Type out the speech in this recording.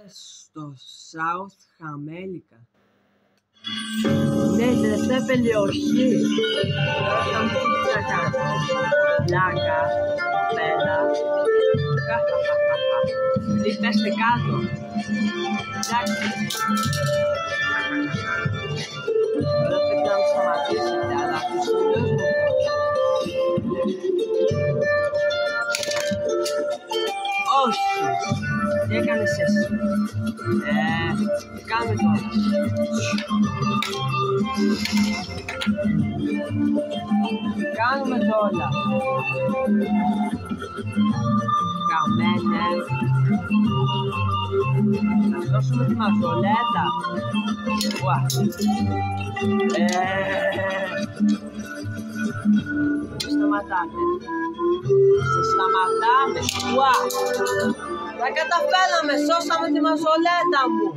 στο South Χαμέλικα. Ναι, η τελευταία περιοχή. Τώρα θα μου πεις τι θα κάνω. Πλάκα, κοπέλα. Μην πέστε κάτω. Εντάξει. Τώρα πρέπει να μου σταματήσετε, αλλά τους φίλους μου όχι. Τι έκανες εσύ? Τι κάνουμε τώρα? Τι κάνουμε τώρα? Καμένε. Να δώσουμε τη μαζολέτα. Ουα. Σταματάτε. Σε σταματάμε. Ουα. Τα καταφέραμε. Σώσαμε τη μαζολέτα μου.